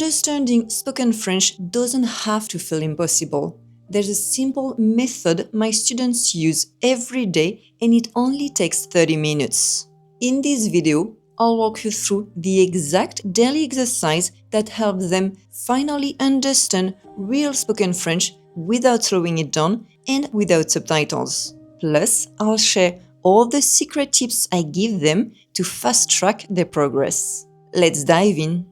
Understanding spoken French doesn't have to feel impossible. There's a simple method my students use every day and it only takes 30 minutes. In this video, I'll walk you through the exact daily exercise that helps them finally understand real spoken French without slowing it down and without subtitles. Plus, I'll share all the secret tips I give them to fast-track their progress. Let's dive in.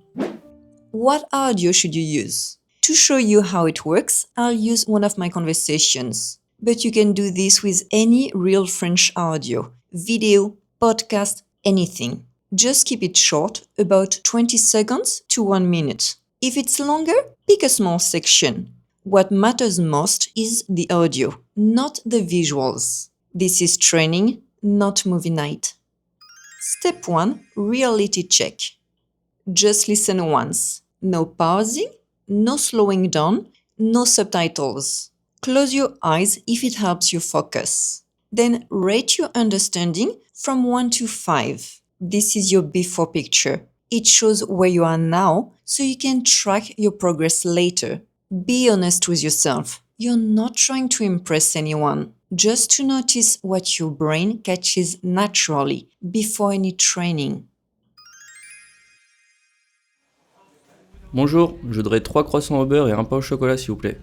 What audio should you use? To show you how it works, I'll use one of my conversations. But you can do this with any real French audio, video, podcast, anything. Just keep it short, about 20 seconds to 1 minute. If it's longer, pick a small section. What matters most is the audio, not the visuals. This is training, not movie night. Step 1. Reality check. Just listen once. No pausing, no slowing down, no subtitles. Close your eyes if it helps you focus. Then rate your understanding from 1 to 5. This is your before picture. It shows where you are now so you can track your progress later. Be honest with yourself. You're not trying to impress anyone. Just to notice what your brain catches naturally before any training. Bonjour, je voudrais 3 croissants au beurre et un pain au chocolat s'il vous plaît.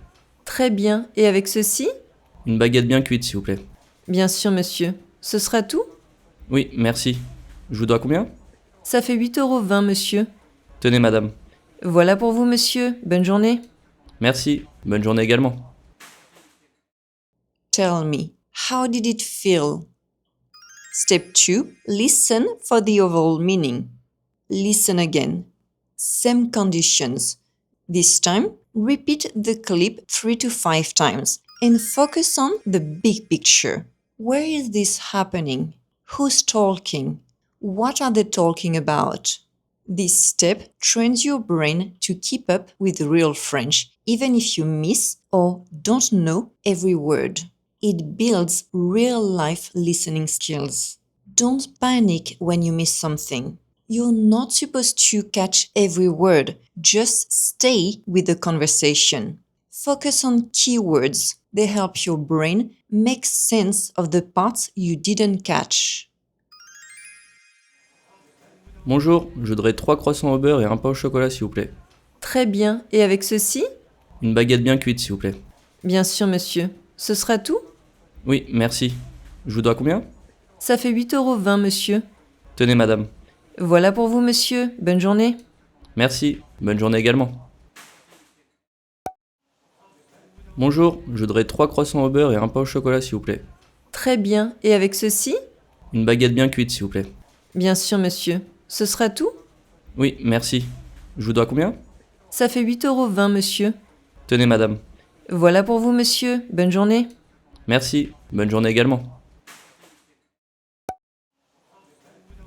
Très bien. Et avec ceci? Une baguette bien cuite s'il vous plaît. Bien sûr, monsieur. Ce sera tout? Oui, merci. Je vous dois combien? Ça fait 8,20 €, monsieur. Tenez madame. Voilà pour vous, monsieur. Bonne journée. Merci, bonne journée également. Tell me, how did it feel? Step 2. Listen for the overall meaning. Listen again. Same conditions. This time, repeat the clip 3 to 5 times and focus on the big picture. Where is this happening? Who's talking? What are they talking about? This step trains your brain to keep up with real French, even if you miss or don't know every word. It builds real-life listening skills. Don't panic when you miss something. You're not supposed to catch every word. Just stay with the conversation. Focus on keywords. They help your brain make sense of the parts you didn't catch. Bonjour, je voudrais 3 croissants au beurre et un pain au chocolat s'il vous plaît. Très bien. Et avec ceci? Une baguette bien cuite s'il vous plaît. Bien sûr, monsieur. Ce sera tout? Oui, merci. Je vous dois combien? Ça fait 8,20 €, monsieur. Tenez madame. Voilà pour vous, monsieur. Bonne journée. Merci, bonne journée également. Bonjour, je voudrais 3 croissants au beurre et un pain au chocolat s'il vous plaît. Très bien. Et avec ceci? Une baguette bien cuite s'il vous plaît. Bien sûr, monsieur. Ce sera tout? Oui, merci. Je vous dois combien? Ça fait 8,20 €, monsieur. Tenez madame. Voilà pour vous, monsieur. Bonne journée. Merci, bonne journée également.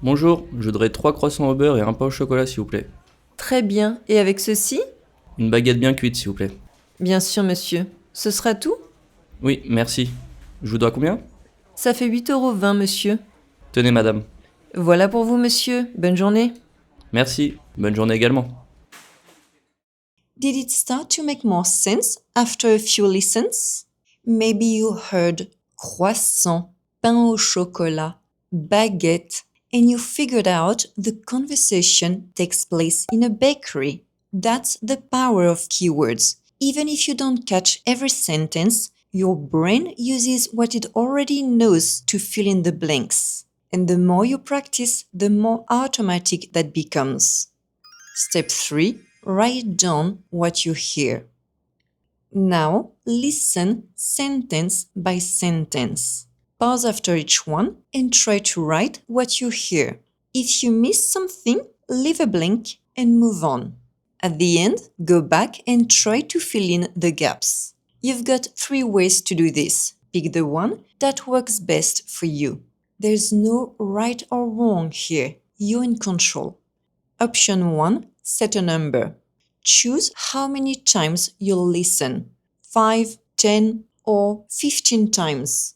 Bonjour, je voudrais 3 croissants au beurre et un pain au chocolat s'il vous plaît. Très bien. Et avec ceci? Une baguette bien cuite s'il vous plaît. Bien sûr, monsieur. Ce sera tout? Oui, merci. Je vous dois combien? Ça fait 8,20 €, monsieur. Tenez madame. Voilà pour vous, monsieur. Bonne journée. Merci, bonne journée également. Did it start to make more sense after a few listens? Maybe you heard croissant, pain au chocolat, baguette, and you figured out the conversation takes place in a bakery. That's the power of keywords. Even if you don't catch every sentence, your brain uses what it already knows to fill in the blanks. And the more you practice, the more automatic that becomes. Step 3. Write down what you hear. Now, listen sentence by sentence. Pause after each one and try to write what you hear. If you miss something, leave a blank and move on. At the end, go back and try to fill in the gaps. You've got 3 ways to do this. Pick the one that works best for you. There's no right or wrong here. You're in control. Option 1. Set a number. Choose how many times you'll listen. 5, 10, or 15 times.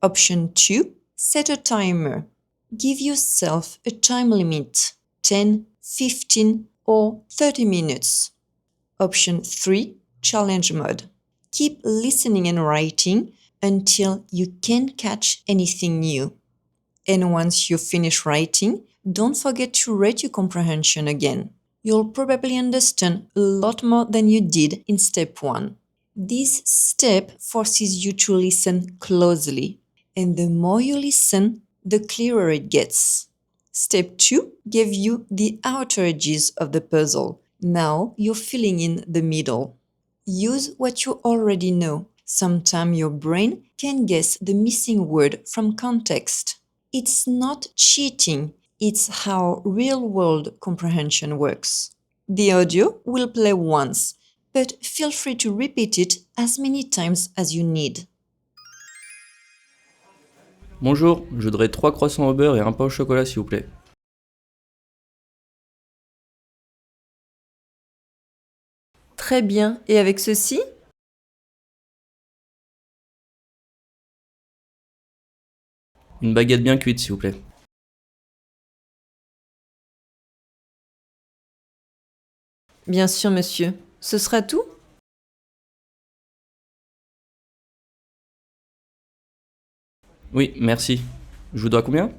Option 2. Set a timer. Give yourself a time limit. 10, 15, or 30 minutes. Option 3, challenge mode. Keep listening and writing until you can't catch anything new. And once you finish writing, don't forget to rate your comprehension again. You'll probably understand a lot more than you did in step 1. This step forces you to listen closely, and the more you listen, the clearer it gets. Step 2 gave you the outer edges of the puzzle. Now you're filling in the middle. Use what you already know. Sometimes your brain can guess the missing word from context. It's not cheating, it's how real-world comprehension works. The audio will play once, but feel free to repeat it as many times as you need. Bonjour, je voudrais 3 croissants au beurre et un pain au chocolat s'il vous plaît. Très bien, et avec ceci? Une baguette bien cuite s'il vous plaît. Bien sûr, monsieur. Ce sera tout? Oui, merci. Je vous dois combien?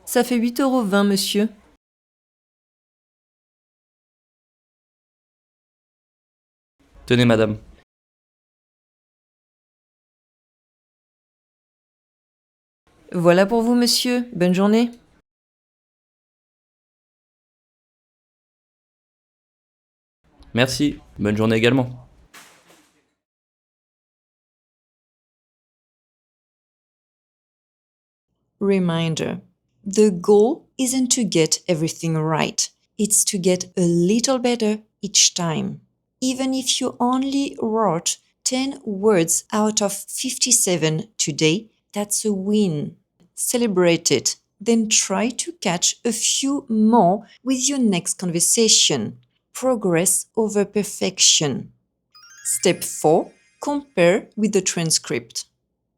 Ça fait 8,20 €, monsieur. Tenez madame. Voilà pour vous, monsieur. Bonne journée. Merci, bonne journée également. Reminder: the goal isn't to get everything right, it's to get a little better each time. Even if you only wrote 10 words out of 57 today, that's a win. Celebrate it. Then try to catch a few more with your next conversation. Progress over perfection. Step 4. Compare with the transcript.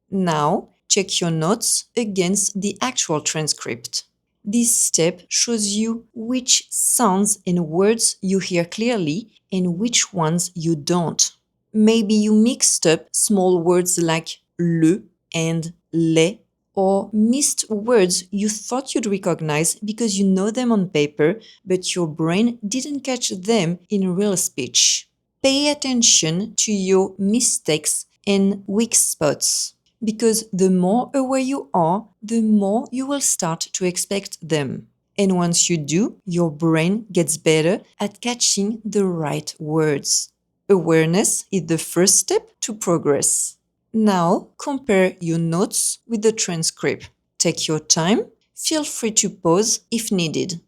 Now, check your notes against the actual transcript. This step shows you which sounds and words you hear clearly and which ones you don't. Maybe you mixed up small words like le and les, or missed words you thought you'd recognize because you know them on paper, but your brain didn't catch them in real speech. Pay attention to your mistakes and weak spots, because the more aware you are, the more you will start to expect them. And once you do, your brain gets better at catching the right words. Awareness is the first step to progress. Now, compare your notes with the transcript. Take your time. Feel free to pause if needed.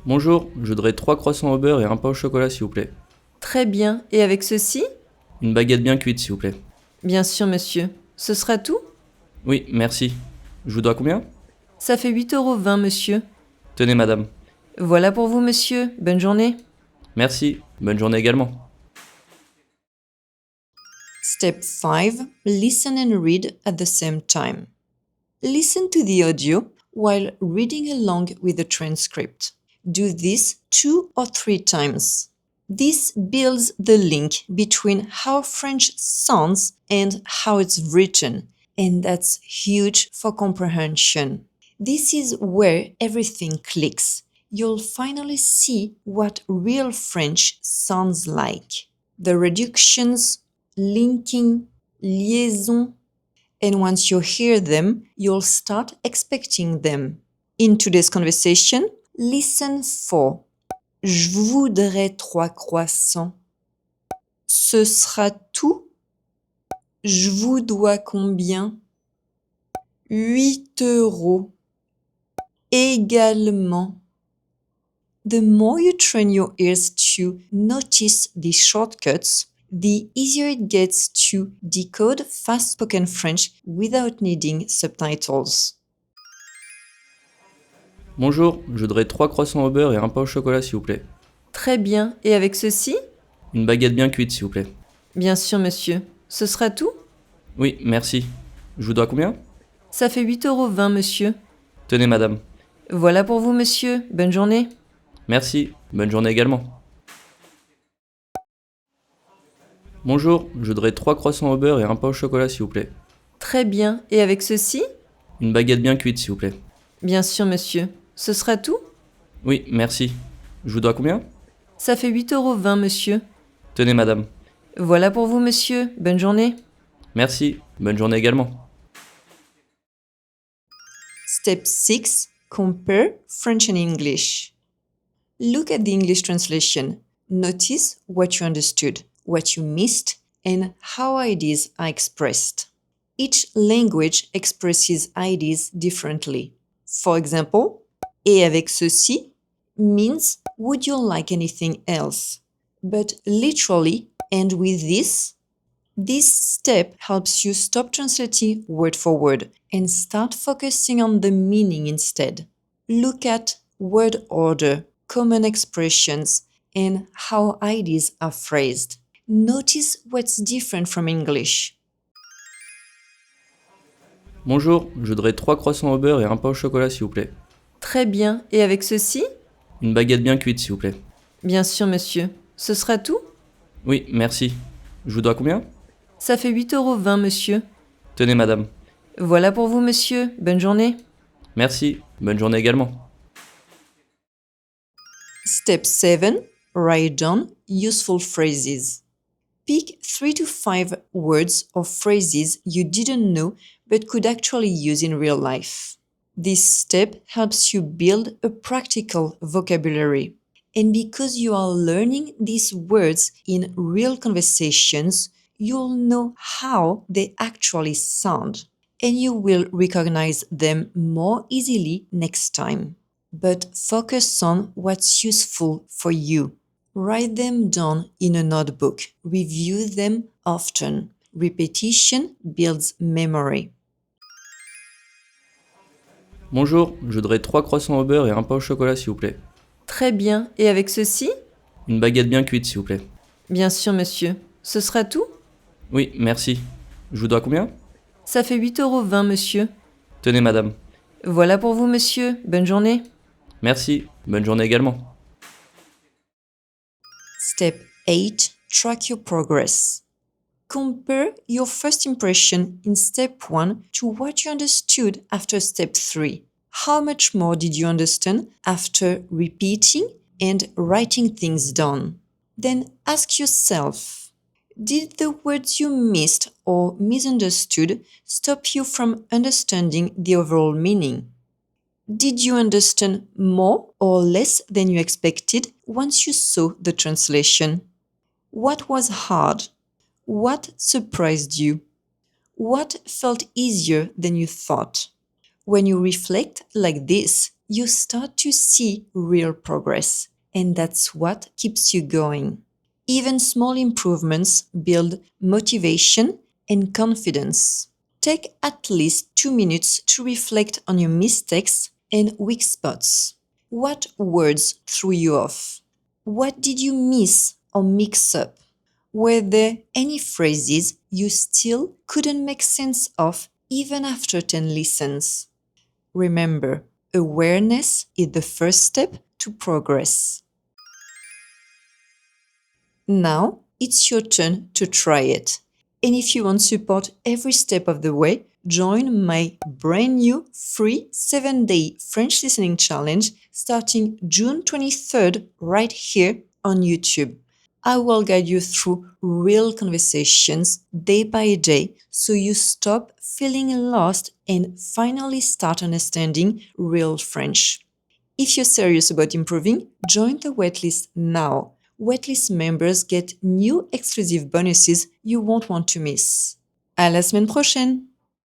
Bonjour, je voudrais 3 croissants au beurre et un pain au chocolat s'il vous plaît. Très bien, et avec ceci? Une baguette bien cuite s'il vous plaît. Bien sûr, monsieur. Ce sera tout? Oui, merci. Je vous dois combien? Ça fait 8,20 €, monsieur. Tenez madame. Voilà pour vous, monsieur. Bonne journée. Merci, bonne journée également. Step 5. Listen and read at the same time. Listen to the audio while reading along with the transcript. Do this 2 or 3 times. This builds the link between how French sounds and how it's written, and that's huge for comprehension. This is where everything clicks. You'll finally see what real French sounds like. The reductions, linking, liaison, and once you hear them, you'll start expecting them. In today's conversation, listen for Je voudrais 3 croissants. Ce sera tout? Je vous dois combien? 8 €. Également. The more you train your ears to notice these shortcuts, the easier it gets to decode fast-spoken French without needing subtitles. Bonjour, je voudrais 3 croissants au beurre et un pain au chocolat s'il vous plaît. Très bien, et avec ceci? Une baguette bien cuite s'il vous plaît. Bien sûr, monsieur. Ce sera tout? Oui, merci. Je vous dois combien? Ça fait 8,20 €, monsieur. Tenez, madame. Voilà pour vous, monsieur. Bonne journée. Merci, bonne journée également. Bonjour, je voudrais 3 croissants au beurre et un pain au chocolat, s'il vous plaît. Très bien. Et avec ceci? Une baguette bien cuite, s'il vous plaît. Bien sûr, monsieur. Ce sera tout? Oui, merci. Je vous dois combien? Ça fait 8,20 €, monsieur. Tenez, madame. Voilà pour vous, monsieur. Bonne journée. Merci, bonne journée également. Step 6. Compare French and English. Look at the English translation. Notice what you understood, what you missed, and how ideas are expressed. Each language expresses ideas differently. For example, et avec ceci means would you like anything else? But literally, and with this step helps you stop translating word for word and start focusing on the meaning instead. Look at word order, common expressions, and how ideas are phrased. Notice what's different from English. Bonjour, je voudrais 3 croissants au beurre et un pain au chocolat, s'il vous plaît. Très bien. Et avec ceci? Une baguette bien cuite, s'il vous plaît. Bien sûr, monsieur. Ce sera tout? Oui, merci. Je vous dois combien? Ça fait 8,20 €, monsieur. Tenez, madame. Voilà pour vous, monsieur. Bonne journée. Merci, bonne journée également. Step 7. Write down useful phrases. Pick 3 to 5 words or phrases you didn't know but could actually use in real life. This step helps you build a practical vocabulary. And because you are learning these words in real conversations, you'll know how they actually sound, and you will recognize them more easily next time. But focus on what's useful for you. Write them down in a notebook. Review them often. Repetition builds memory. Bonjour, je voudrais 3 croissants au beurre et un pain au chocolat, s'il vous plaît. Très bien. Et avec ceci? Une baguette bien cuite, s'il vous plaît. Bien sûr, monsieur. Ce sera tout? Oui, merci. Je vous dois combien? Ça fait 8,20 €, monsieur. Tenez, madame. Voilà pour vous, monsieur. Bonne journée. Merci, bonne journée également. Step 8. Track your progress. Compare your first impression in step 1 to what you understood after step 3. How much more did you understand after repeating and writing things down? Then ask yourself, did the words you missed or misunderstood stop you from understanding the overall meaning? Did you understand more or less than you expected once you saw the translation? What was hard? What surprised you? What felt easier than you thought? When you reflect like this, you start to see real progress, and that's what keeps you going. Even small improvements build motivation and confidence. Take at least 2 minutes to reflect on your mistakes and weak spots. What words threw you off? What did you miss or mix up? Were there any phrases you still couldn't make sense of even after 10 listens? Remember, awareness is the first step to progress. Now, it's your turn to try it. And if you want support every step of the way, join my brand new free 7-day French listening challenge starting June 23rd right here on YouTube. I will guide you through real conversations day by day so you stop feeling lost and finally start understanding real French. If you're serious about improving, join the waitlist now. Waitlist members get new exclusive bonuses you won't want to miss. À la semaine prochaine!